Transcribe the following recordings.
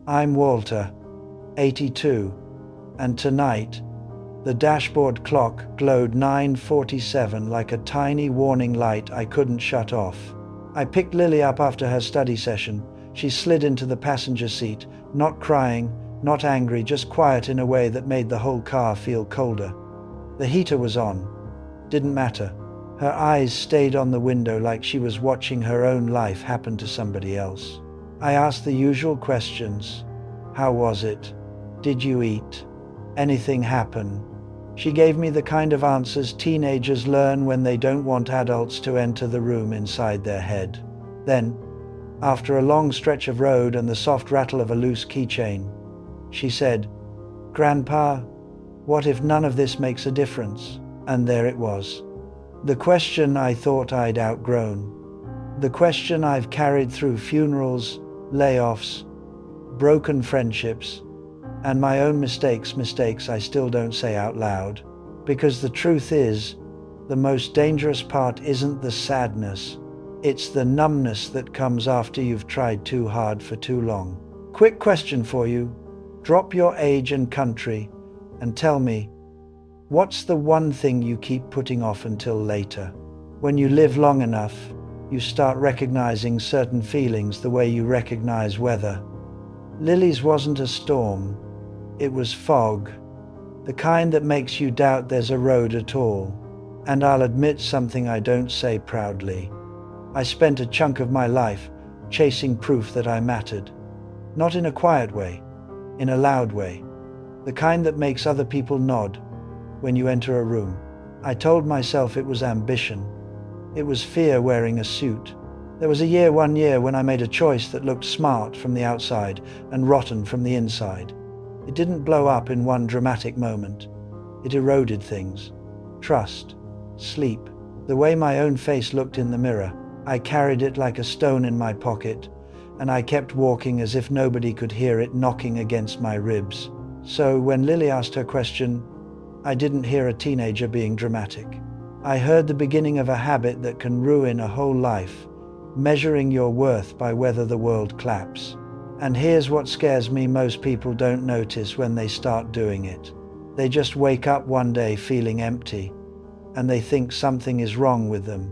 I'm Walter, 82, and tonight, the dashboard clock glowed 9:47 like a tiny warning light I couldn't shut off. I picked Lily up after her study session. She slid into the passenger seat, not crying, not angry, just quiet in a way that made the whole car feel colder. The heater was on. Didn't matter. Her eyes stayed on the window like she was watching her own life happen to somebody else. I asked the usual questions. How was it? Did you eat? Anything happen? She gave me the kind of answers teenagers learn when they don't want adults to enter the room inside their head. Then, after a long stretch of road and the soft rattle of a loose keychain, she said, "Grandpa, what if none of this makes a difference?" And there it was. The question I thought I'd outgrown. The question I've carried through funerals, layoffs, broken friendships, and my own mistakes I still don't say out loud. Because the truth is, the most dangerous part isn't the sadness, it's the numbness that comes after you've tried too hard for too long. Quick question for you. Drop your age and country and tell me, what's the one thing you keep putting off until later? When you live long enough, you start recognizing certain feelings the way you recognize weather. Lily's wasn't a storm. It was fog, the kind that makes you doubt there's a road at all. And I'll admit something I don't say proudly. I spent a chunk of my life chasing proof that I mattered. Not in a quiet way, in a loud way. The kind that makes other people nod when you enter a room. I told myself it was ambition. It was fear wearing a suit. There was one year when I made a choice that looked smart from the outside and rotten from the inside. It didn't blow up in one dramatic moment. It eroded things. Trust, sleep, the way my own face looked in the mirror. I carried it like a stone in my pocket, and I kept walking as if nobody could hear it knocking against my ribs. So when Lily asked her question, I didn't hear a teenager being dramatic. I heard the beginning of a habit that can ruin a whole life, measuring your worth by whether the world claps. And here's what scares me: most people don't notice when they start doing it. They just wake up one day feeling empty, and they think something is wrong with them,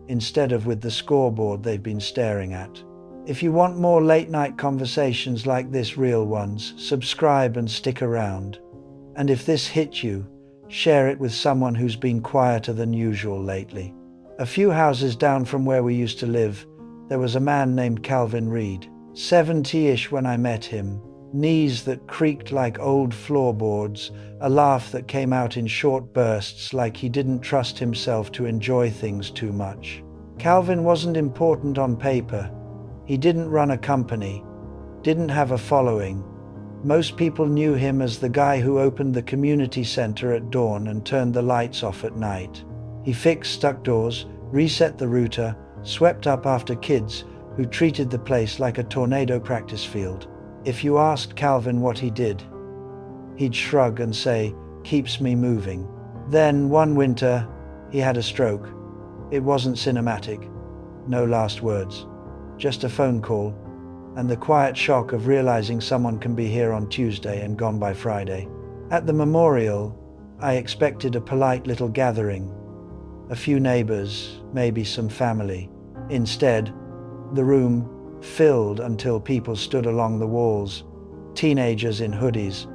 instead of with the scoreboard they've been staring at. If you want more late-night conversations like this, real ones, subscribe and stick around. And if this hit you, share it with someone who's been quieter than usual lately. A few houses down from where we used to live, there was a man named Calvin Reed. 70-ish when I met him, knees that creaked like old floorboards, a laugh that came out in short bursts like he didn't trust himself to enjoy things too much. Calvin wasn't important on paper. He didn't run a company, didn't have a following. Most people knew him as the guy who opened the community center at dawn and turned the lights off at night. He fixed stuck doors, reset the router, swept up after kids who treated the place like a tornado practice field. If you asked Calvin what he did, he'd shrug and say, "Keeps me moving." Then one winter, he had a stroke. It wasn't cinematic. No last words. Just a phone call, and the quiet shock of realizing someone can be here on Tuesday and gone by Friday. At the memorial, I expected a polite little gathering, a few neighbors, maybe some family. Instead, the room filled until people stood along the walls. Teenagers in hoodies,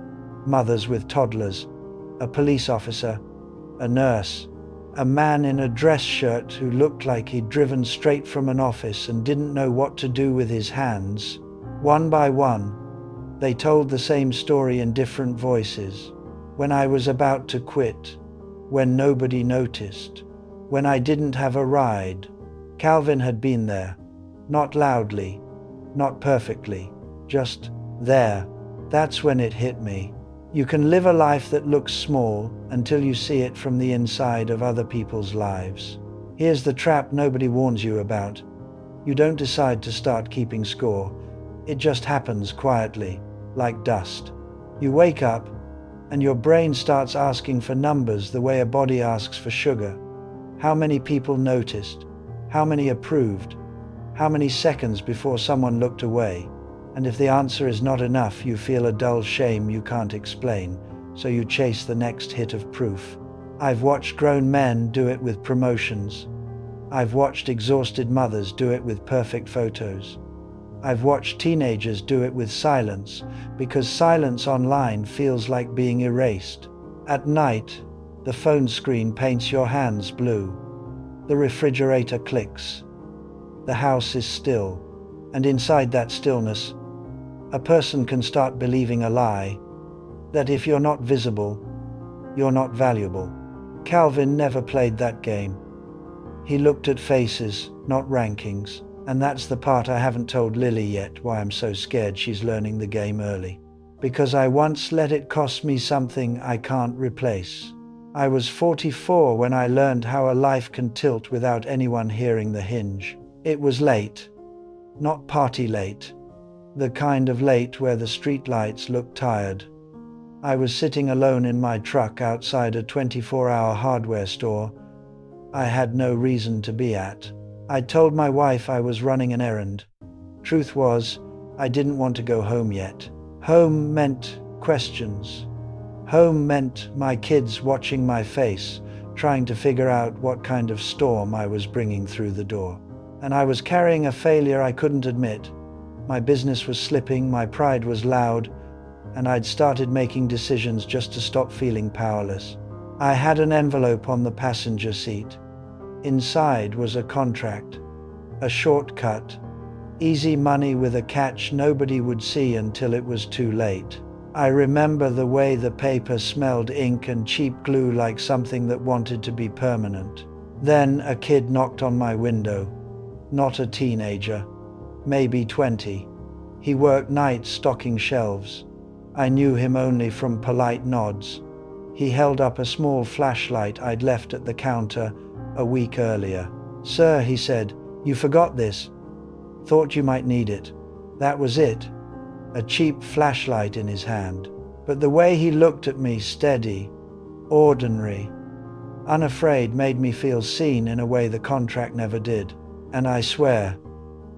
mothers with toddlers, a police officer, a nurse, a man in a dress shirt who looked like he'd driven straight from an office and didn't know what to do with his hands. One by one, they told the same story in different voices. When I was about to quit, when nobody noticed, when I didn't have a ride, Calvin had been there. Not loudly, not perfectly, just there. That's when it hit me. You can live a life that looks small until you see it from the inside of other people's lives. Here's the trap nobody warns you about. You don't decide to start keeping score. It just happens quietly, like dust. You wake up, and your brain starts asking for numbers the way a body asks for sugar. How many people noticed? How many approved? How many seconds before someone looked away? And if the answer is not enough, you feel a dull shame you can't explain, so you chase the next hit of proof. I've watched grown men do it with promotions. I've watched exhausted mothers do it with perfect photos. I've watched teenagers do it with silence, because silence online feels like being erased. At night, the phone screen paints your hands blue. The refrigerator clicks. The house is still. And inside that stillness, a person can start believing a lie, that if you're not visible, you're not valuable. Calvin never played that game. He looked at faces, not rankings. And that's the part I haven't told Lily yet, why I'm so scared she's learning the game early. Because I once let it cost me something I can't replace. I was 44 when I learned how a life can tilt without anyone hearing the hinge. It was late. Not party late. The kind of late where the streetlights looked tired. I was sitting alone in my truck outside a 24-hour hardware store I had no reason to be at. I told my wife I was running an errand. Truth was, I didn't want to go home yet. Home meant questions. Home meant my kids watching my face, trying to figure out what kind of storm I was bringing through the door. And I was carrying a failure I couldn't admit. My business was slipping, my pride was loud, and I'd started making decisions just to stop feeling powerless. I had an envelope on the passenger seat. Inside was a contract, a shortcut, easy money with a catch nobody would see until it was too late. I remember the way the paper smelled ink and cheap glue, like something that wanted to be permanent. Then a kid knocked on my window. Not a teenager, maybe 20. He worked nights stocking shelves. I knew him only from polite nods. He held up a small flashlight I'd left at the counter a week earlier. "Sir," he said, "you forgot this. Thought you might need it." That was it. A cheap flashlight in his hand. But the way he looked at me, steady, ordinary, unafraid, made me feel seen in a way the contract never did. And I swear,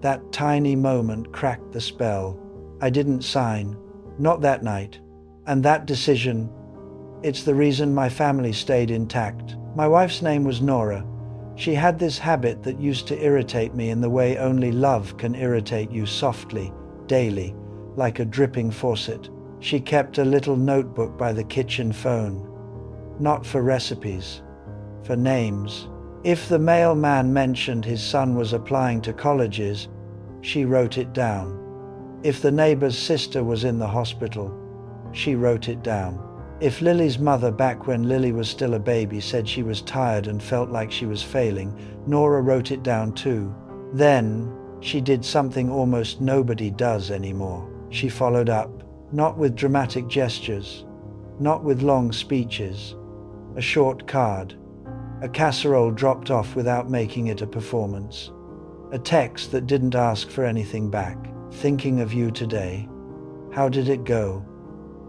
that tiny moment cracked the spell. I didn't sign. Not that night. And that decision, it's the reason my family stayed intact. My wife's name was Nora. She had this habit that used to irritate me in the way only love can irritate you, softly, daily, like a dripping faucet. She kept a little notebook by the kitchen phone. Not for recipes, for names. If the mailman mentioned his son was applying to colleges, she wrote it down. If the neighbor's sister was in the hospital, she wrote it down. If Lily's mother, back when Lily was still a baby, said she was tired and felt like she was failing, Nora wrote it down too. Then she did something almost nobody does anymore. She followed up, not with dramatic gestures, not with long speeches. A short card, a casserole dropped off without making it a performance, a text that didn't ask for anything back. "Thinking of you today. How did it go?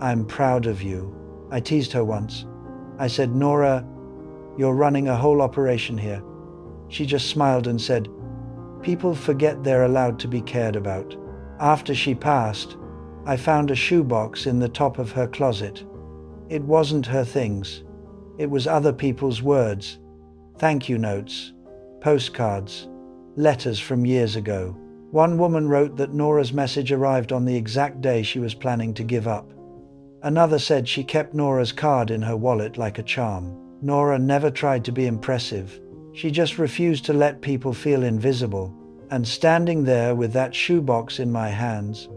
I'm proud of you." I teased her once. I said, "Nora, you're running a whole operation here." She just smiled and said, "People forget they're allowed to be cared about." After she passed, I found a shoebox in the top of her closet. It wasn't her things. It was other people's words. Thank you notes, postcards, letters from years ago. One woman wrote that Nora's message arrived on the exact day she was planning to give up. Another said she kept Nora's card in her wallet like a charm. Nora never tried to be impressive. She just refused to let people feel invisible. And standing there with that shoebox in my hands,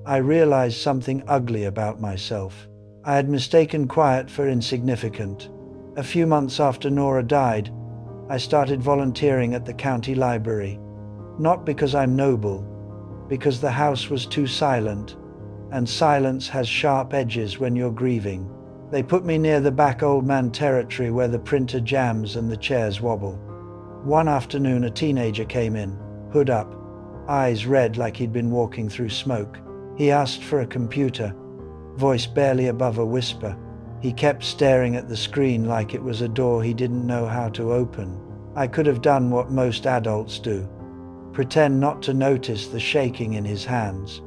I realized something ugly about myself. I had mistaken quiet for insignificant. A few months after Nora died, I started volunteering at the county library. Not because I'm noble, because the house was too silent, and silence has sharp edges when you're grieving. They put me near the back old man territory where the printer jams and the chairs wobble. One afternoon a teenager came in, hood up, eyes red like he'd been walking through smoke. He asked for a computer, voice barely above a whisper. He kept staring at the screen like it was a door he didn't know how to open. I could have done what most adults do. Pretend not to notice the shaking in his hands.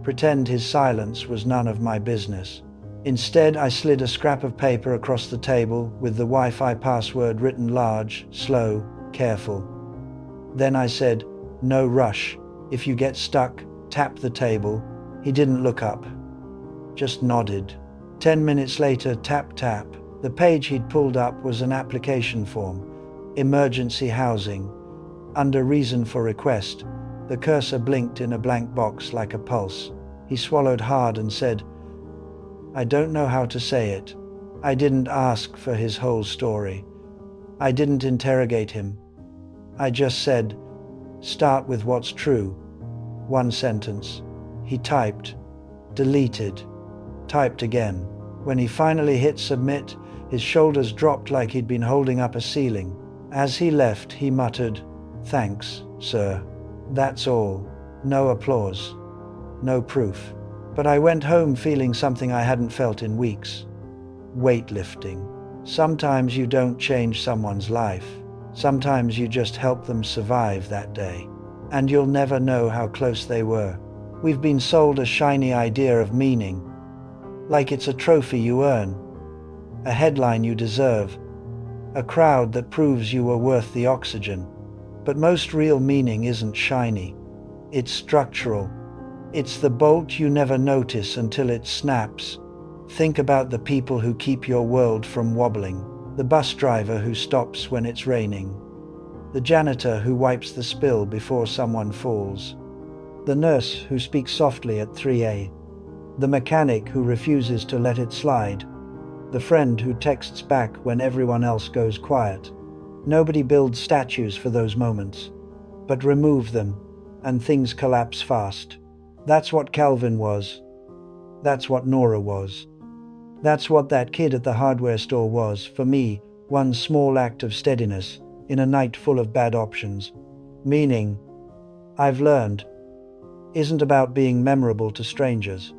pretend his silence was none of my business. Instead, I slid a scrap of paper across the table with the Wi-Fi password written large, slow, careful. Then I said, "No rush. If you get stuck, tap the table." He didn't look up, just nodded. 10 minutes later, tap, tap. The page he'd pulled up was an application form. Emergency housing. Under reason for request, the cursor blinked in a blank box like a pulse. He swallowed hard and said, "I don't know how to say it." I didn't ask for his whole story. I didn't interrogate him. I just said, "Start with what's true." One sentence. He typed, deleted, typed again. When he finally hit submit, his shoulders dropped like he'd been holding up a ceiling. As he left, he muttered, "Thanks, sir. That's all. No applause. No proof." But I went home feeling something I hadn't felt in weeks. Weightlifting. Sometimes you don't change someone's life. Sometimes you just help them survive that day. And you'll never know how close they were. We've been sold a shiny idea of meaning, like it's a trophy you earn, a headline you deserve, a crowd that proves you were worth the oxygen. But most real meaning isn't shiny. It's structural. It's the bolt you never notice until it snaps. Think about the people who keep your world from wobbling. The bus driver who stops when it's raining. The janitor who wipes the spill before someone falls. The nurse who speaks softly at 3 a.m. The mechanic who refuses to let it slide. The friend who texts back when everyone else goes quiet. Nobody builds statues for those moments, but remove them, and things collapse fast. That's what Calvin was. That's what Nora was. That's what that kid at the hardware store was, for me, one small act of steadiness in a night full of bad options. Meaning, I've learned, isn't about being memorable to strangers.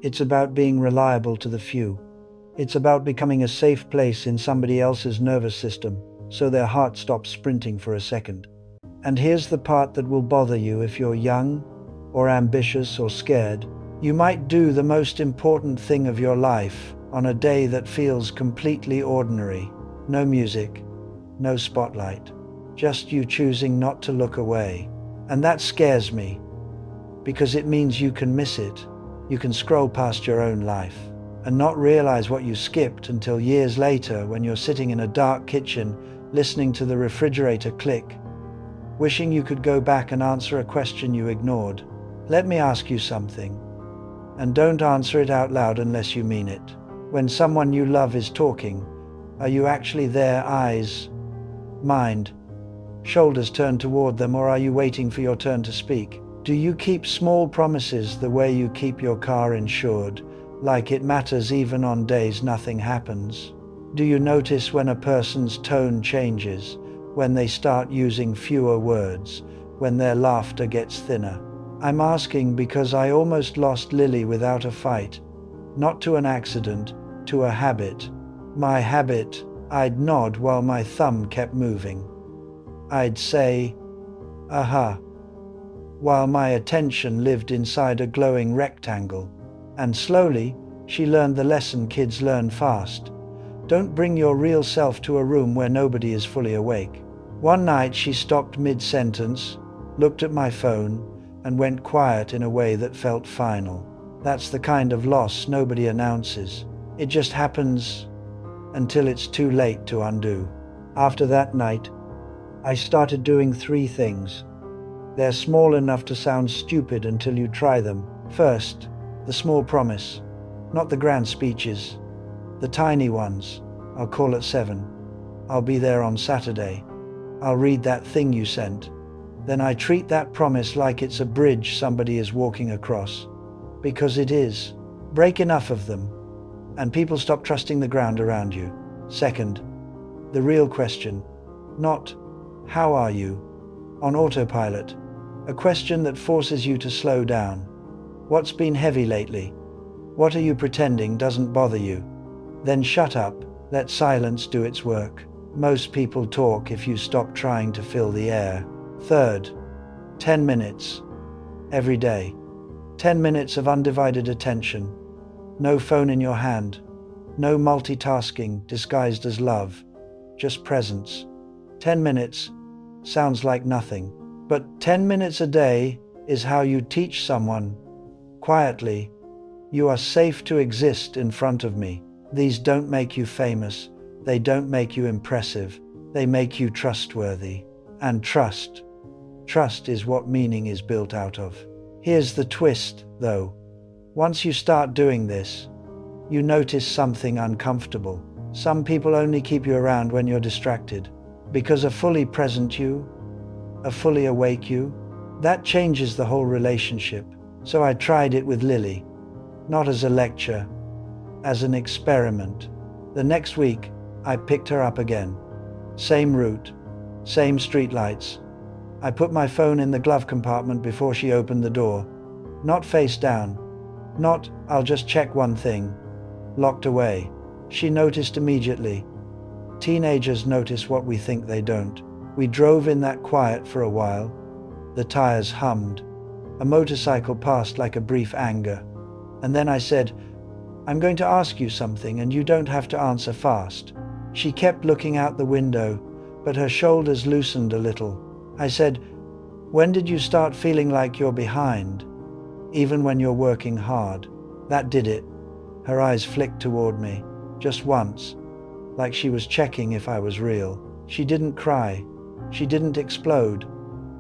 It's about being reliable to the few. It's about becoming a safe place in somebody else's nervous system, so their heart stops sprinting for a second. And here's the part that will bother you if you're young, or ambitious, or scared. You might do the most important thing of your life on a day that feels completely ordinary. No music, no spotlight, just you choosing not to look away. And that scares me, because it means you can miss it. You can scroll past your own life and not realize what you skipped until years later when you're sitting in a dark kitchen listening to the refrigerator click, wishing you could go back and answer a question you ignored. Let me ask you something, and don't answer it out loud unless you mean it. When someone you love is talking, are you actually there, eyes, mind, shoulders turned toward them, or are you waiting for your turn to speak? Do you keep small promises the way you keep your car insured, like it matters even on days nothing happens? Do you notice when a person's tone changes, when they start using fewer words, when their laughter gets thinner? I'm asking because I almost lost Lily without a fight. Not to an accident, to a habit. My habit, I'd nod while my thumb kept moving. I'd say, "Aha," while my attention lived inside a glowing rectangle. And slowly, she learned the lesson kids learn fast. Don't bring your real self to a room where nobody is fully awake. One night she stopped mid-sentence, looked at my phone, and went quiet in a way that felt final. That's the kind of loss nobody announces. It just happens until it's too late to undo. After that night, I started doing 3 things. They're small enough to sound stupid until you try them. First, the small promise, not the grand speeches. The tiny ones. I'll call at 7. I'll be there on Saturday. I'll read that thing you sent. Then I treat that promise like it's a bridge somebody is walking across. Because it is. Break enough of them, and people stop trusting the ground around you. Second, the real question. Not, how are you? On autopilot. A question that forces you to slow down. What's been heavy lately? What are you pretending doesn't bother you? Then shut up, let silence do its work. Most people talk if you stop trying to fill the air. Third, 10 minutes. Every day. 10 minutes of undivided attention. No phone in your hand. No multitasking disguised as love. Just presence. 10 minutes sounds like nothing. But 10 minutes a day is how you teach someone, quietly, you are safe to exist in front of me. These don't make you famous. They don't make you impressive. They make you trustworthy. And trust is what meaning is built out of. Here's the twist, though. Once you start doing this, you notice something uncomfortable. Some people only keep you around when you're distracted. Because a fully present you, a fully awake you, that changes the whole relationship. So I tried it with Lily. Not as a lecture, as an experiment. The next week, I picked her up again. Same route, same streetlights. I put my phone in the glove compartment before she opened the door. Not face down. Not, I'll just check one thing. Locked away. She noticed immediately. Teenagers notice what we think they don't. We drove in that quiet for a while. The tires hummed. A motorcycle passed like a brief anger. And then I said, I'm going to ask you something and you don't have to answer fast. She kept looking out the window, but her shoulders loosened a little. I said, when did you start feeling like you're behind, even when you're working hard? That did it. Her eyes flicked toward me, just once, like she was checking if I was real. She didn't cry. She didn't explode.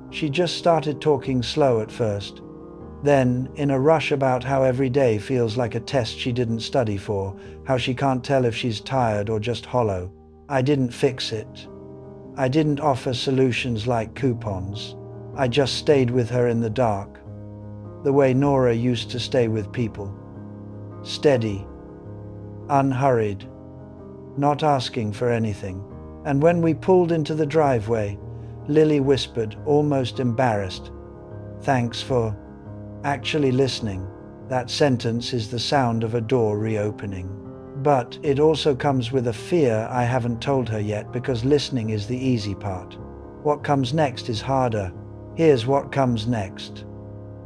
She just started talking slow at first. Then, in a rush about how every day feels like a test she didn't study for, how she can't tell if she's tired or just hollow. I didn't fix it. I didn't offer solutions like coupons. I just stayed with her in the dark, the way Nora used to stay with people. Steady, unhurried, not asking for anything. And when we pulled into the driveway, Lily whispered, almost embarrassed, "Thanks for actually listening." That sentence is the sound of a door reopening. But it also comes with a fear I haven't told her yet, because listening is the easy part. What comes next is harder. Here's what comes next.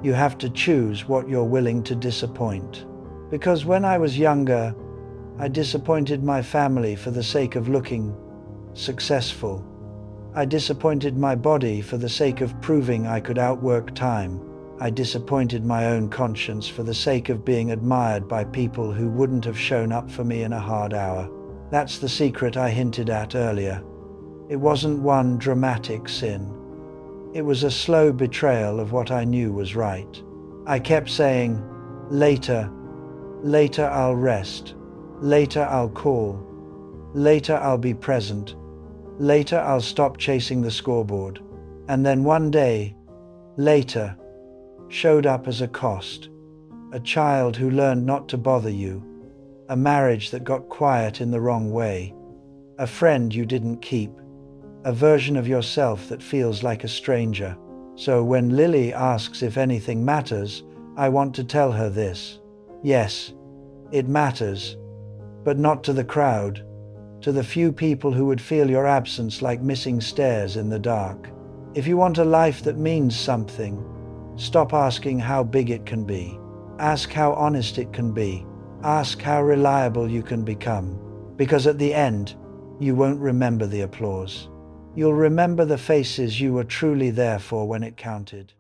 You have to choose what you're willing to disappoint. Because when I was younger, I disappointed my family for the sake of looking successful. I disappointed my body for the sake of proving I could outwork time. I disappointed my own conscience for the sake of being admired by people who wouldn't have shown up for me in a hard hour. That's the secret I hinted at earlier. It wasn't one dramatic sin. It was a slow betrayal of what I knew was right. I kept saying, later I'll rest. Later I'll call. Later I'll be present. Later I'll stop chasing the scoreboard. And then one day, later, showed up as a cost. A child who learned not to bother you. A marriage that got quiet in the wrong way. A friend you didn't keep. A version of yourself that feels like a stranger. So when Lily asks if anything matters, I want to tell her this. Yes, it matters, but not to the crowd. To the few people who would feel your absence like missing stairs in the dark. If you want a life that means something, stop asking how big it can be. Ask how honest it can be. Ask how reliable you can become. Because at the end, you won't remember the applause. You'll remember the faces you were truly there for when it counted.